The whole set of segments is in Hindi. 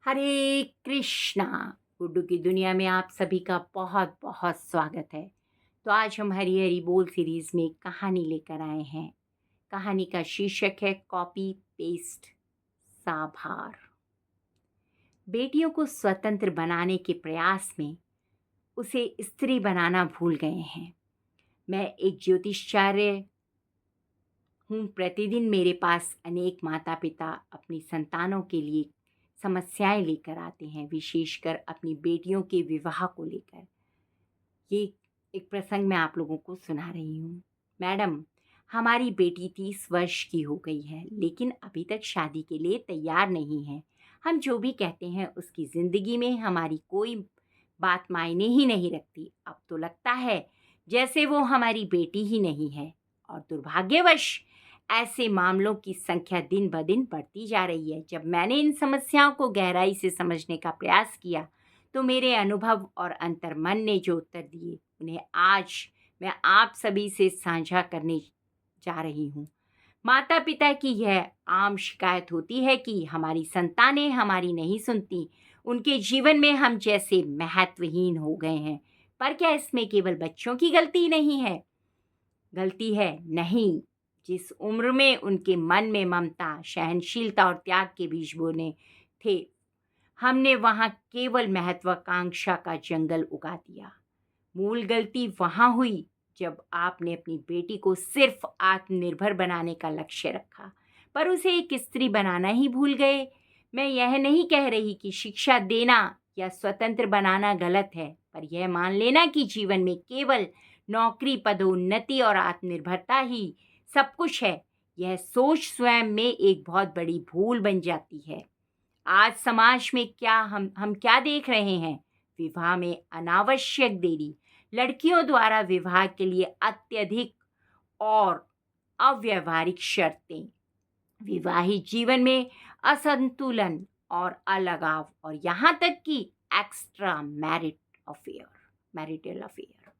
हरे कृष्णा। गुड्डू की दुनिया में आप सभी का बहुत बहुत स्वागत है। तो आज हम हरी हरी बोल सीरीज में एक कहानी लेकर आए हैं। कहानी का शीर्षक है कॉपी पेस्ट साभार। बेटियों को स्वतंत्र बनाने के प्रयास में उसे स्त्री बनाना भूल गए हैं। मैं एक ज्योतिषाचार्य हूँ। प्रतिदिन मेरे पास अनेक माता पिता अपनी संतानों के लिए समस्याएं लेकर आते हैं, विशेषकर अपनी बेटियों के विवाह को लेकर। ये एक प्रसंग मैं आप लोगों को सुना रही हूँ। मैडम, हमारी बेटी 30 वर्ष की हो गई है, लेकिन अभी तक शादी के लिए तैयार नहीं है। हम जो भी कहते हैं उसकी ज़िंदगी में हमारी कोई बात मायने ही नहीं रखती। अब तो लगता है जैसे वो हमारी बेटी ही नहीं है। और दुर्भाग्यवश ऐसे मामलों की संख्या दिन ब दिन बढ़ती जा रही है। जब मैंने इन समस्याओं को गहराई से समझने का प्रयास किया तो मेरे अनुभव और अंतर्मन ने जो उत्तर दिए उन्हें आज मैं आप सभी से साझा करने जा रही हूँ। माता पिता की यह आम शिकायत होती है कि हमारी संतानें हमारी नहीं सुनती, उनके जीवन में हम जैसे महत्वहीन हो गए हैं। पर क्या इसमें केवल बच्चों की गलती नहीं है? गलती है नहीं। जिस उम्र में उनके मन में ममता, सहनशीलता और त्याग के बीज बोने थे, हमने वहां केवल महत्वाकांक्षा का जंगल उगा दिया। मूल गलती वहां हुई जब आपने अपनी बेटी को सिर्फ आत्मनिर्भर बनाने का लक्ष्य रखा, पर उसे एक स्त्री बनाना ही भूल गए। मैं यह नहीं कह रही कि शिक्षा देना या स्वतंत्र बनाना गलत है, पर यह मान लेना कि जीवन में केवल नौकरी, पदोन्नति और आत्मनिर्भरता ही सब कुछ है, यह सोच स्वयं में एक बहुत बड़ी भूल बन जाती है। आज समाज में क्या हम क्या देख रहे हैं? विवाह में अनावश्यक देरी, लड़कियों द्वारा विवाह के लिए अत्यधिक और अव्यावहारिक शर्तें, विवाहित जीवन में असंतुलन और अलगाव, और यहाँ तक कि एक्स्ट्रा मैरिटल अफेयर।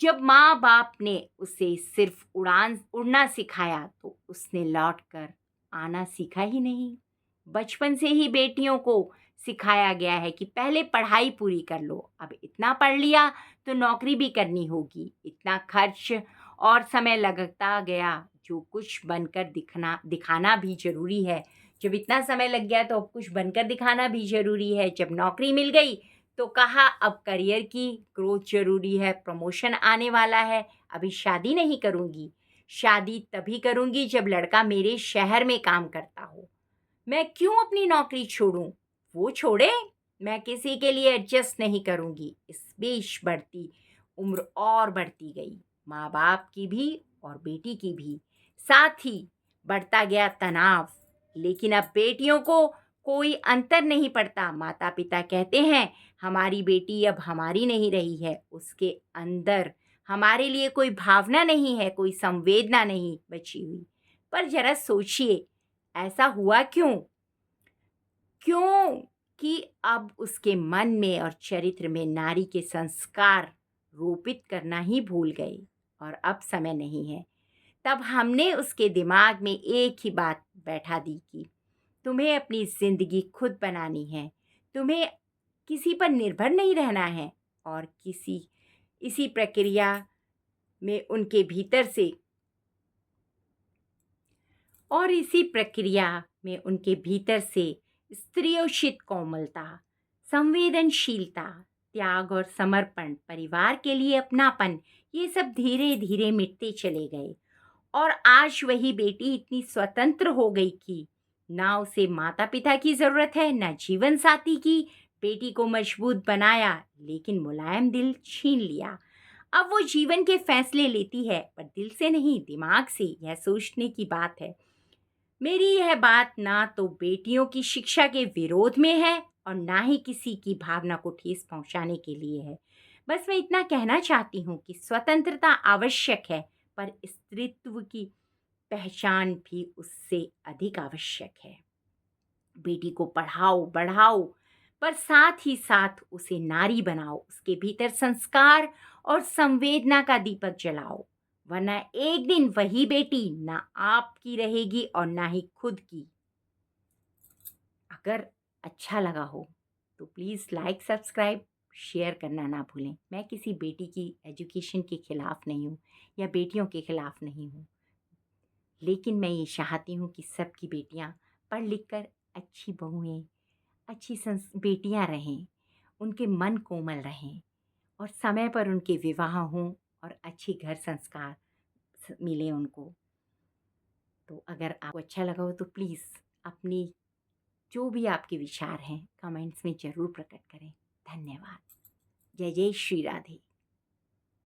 जब माँ बाप ने उसे सिर्फ उड़ना सिखाया तो उसने लौट कर आना सीखा ही नहीं। बचपन से ही बेटियों को सिखाया गया है कि पहले पढ़ाई पूरी कर लो, अब इतना पढ़ लिया तो नौकरी भी करनी होगी। इतना खर्च और समय लगता गया, जो कुछ बनकर दिखाना भी जरूरी है। जब इतना समय लग गया तो अब कुछ बनकर दिखाना भी जरूरी है। जब नौकरी मिल गई तो कहा अब करियर की ग्रोथ जरूरी है, प्रमोशन आने वाला है, अभी शादी नहीं करूंगी। शादी तभी करूंगी जब लड़का मेरे शहर में काम करता हो। मैं क्यों अपनी नौकरी छोड़ूं? वो छोड़े, मैं किसी के लिए एडजस्ट नहीं करूंगी। इस बीच बढ़ती उम्र और बढ़ती गई, माँ बाप की भी और बेटी की भी। साथ ही बढ़ता गया तनाव। लेकिन अब बेटियों को कोई अंतर नहीं पड़ता। माता पिता कहते हैं हमारी बेटी अब हमारी नहीं रही है, उसके अंदर हमारे लिए कोई भावना नहीं है, कोई संवेदना नहीं बची हुई। पर जरा सोचिए, ऐसा हुआ क्यों? क्यों कि अब उसके मन में और चरित्र में नारी के संस्कार रोपित करना ही भूल गए और अब समय नहीं है। तब हमने उसके दिमाग में एक ही बात बैठा दी कि तुम्हें अपनी जिंदगी खुद बनानी है, तुम्हें किसी पर निर्भर नहीं रहना है। और किसी इसी प्रक्रिया में उनके भीतर से और इसी प्रक्रिया में उनके भीतर से स्त्रियोचित कोमलता, संवेदनशीलता, त्याग और समर्पण, परिवार के लिए अपनापन, ये सब धीरे धीरे मिटते चले गए। और आज वही बेटी इतनी स्वतंत्र हो गई कि ना उसे माता पिता की जरूरत है, ना जीवन साथी की। बेटी को मजबूत बनाया लेकिन मुलायम दिल छीन लिया। अब वो जीवन के फैसले लेती है, पर दिल से नहीं, दिमाग से। यह सोचने की बात है। मेरी यह बात ना तो बेटियों की शिक्षा के विरोध में है और ना ही किसी की भावना को ठेस पहुंचाने के लिए है। बस मैं इतना कहना चाहती हूँ कि स्वतंत्रता आवश्यक है, पर स्त्रीत्व की पहचान भी उससे अधिक आवश्यक है। बेटी को पढ़ाओ बढ़ाओ, पर साथ ही साथ उसे नारी बनाओ, उसके भीतर संस्कार और संवेदना का दीपक जलाओ। वरना एक दिन वही बेटी ना आपकी रहेगी और ना ही खुद की। अगर अच्छा लगा हो तो प्लीज़ लाइक, सब्सक्राइब, शेयर करना ना भूलें। मैं किसी बेटी की एजुकेशन के ख़िलाफ़ नहीं हूँ या बेटियों के ख़िलाफ़ नहीं हूँ, लेकिन मैं ये चाहती हूँ कि सबकी बेटियाँ पढ़ लिख कर अच्छी बहुएँ, अच्छी बेटियाँ रहें, उनके मन कोमल रहें और समय पर उनके विवाह हों और अच्छी घर संस्कार मिले उनको। तो अगर आपको अच्छा लगा हो तो प्लीज़ अपनी जो भी आपके विचार हैं कमेंट्स में ज़रूर प्रकट करें। धन्यवाद। जय जय श्री राधे।